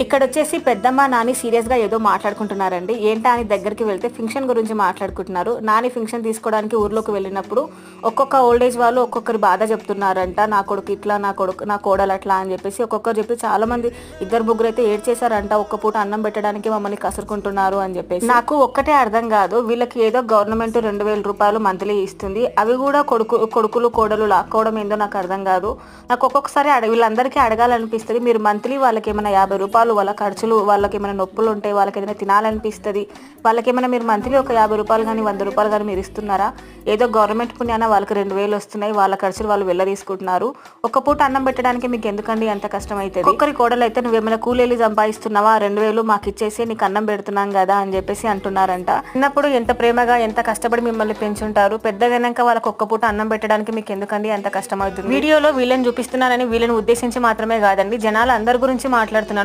ఇక్కడ వచ్చేసి పెద్దమ్మ నాని సీరియస్గా ఏదో మాట్లాడుకుంటున్నారండి. ఏంటా అని దగ్గరికి వెళ్తే ఫంక్షన్ గురించి మాట్లాడుకుంటున్నారు. నాని ఫంక్షన్ తీసుకోవడానికి ఊర్లోకి వెళ్ళినప్పుడు ఒక్కొక్క ఓల్డ్ ఏజ్ వాళ్ళు ఒక్కొక్కరి బాధ చెప్తున్నారంట. నా కొడుకు ఇట్లా, నా కోడలు అట్లా అని చెప్పేసి ఒక్కొక్కరు చెప్పి చాలా మంది ఇద్దరు ముగ్గురు అయితే ఏడ్చేశారంట. ఒక్క పూట అన్నం పెట్టడానికి మమ్మల్ని కసురుకుంటున్నారు అని చెప్పేసి. నాకు ఒక్కటే అర్థం కాదు, వీళ్ళకి ఏదో గవర్నమెంట్ 2,000 రూపాయలు మంత్లీ ఇస్తుంది, అవి కూడా కొడుకులు కోడలు లాక్కోవడం ఏందో నాకు అర్థం కాదు. నాకు ఒక్కొక్కసారి వీళ్ళందరికీ అడగాలనిపిస్తుంది, మీరు మంత్లీ వాళ్ళకి ఏమైనా 50 రూపాయలు వాళ్ళ ఖర్చులు, వాళ్ళకి ఏమైనా నొప్పులు ఉంటాయి, వాళ్ళకి ఏదైనా తినాలనిపిస్తుంది, వాళ్ళకి ఏమైనా మీరు మంత్లీ ఒక 50 రూపాయలు కానీ 100 రూపాయలు కానీ మీరు ఇస్తున్నారా? ఏదో గవర్నమెంట్ పుణ్యాన వాళ్ళకి 2,000 వస్తున్నాయి, వాళ్ళ ఖర్చులు వాళ్ళు వెళ్ళ తీసుకుంటున్నారు. ఒక పూట అన్నం పెట్టడానికి మీకు ఎందుకండి అంత కష్టం అవుతుంది? ఒక్కరి కోడలు అయితే నువ్వేమైనా కూలీలు సంపాదిస్తున్నావా, 2,000 మాకు ఇచ్చేసి నీకు అన్నం పెడుతున్నాం కదా అని చెప్పేసి అంటున్నారంట. చిన్నప్పుడు ఎంత ప్రేమగా ఎంత కష్టపడి మిమ్మల్ని పెంచుంటారు, పెద్దగైనాక వాళ్ళకి ఒక్క పూట అన్నం పెట్టడానికి మీకు ఎందుకండి అంత కష్టం అవుతుంది? వీడియోలో వీళ్ళని చూపిస్తున్నానని వీళ్ళని ఉద్దేశించి మాత్రమే కాదండి, జనాలు అందరి గురించి మాట్లాడుతున్నాను.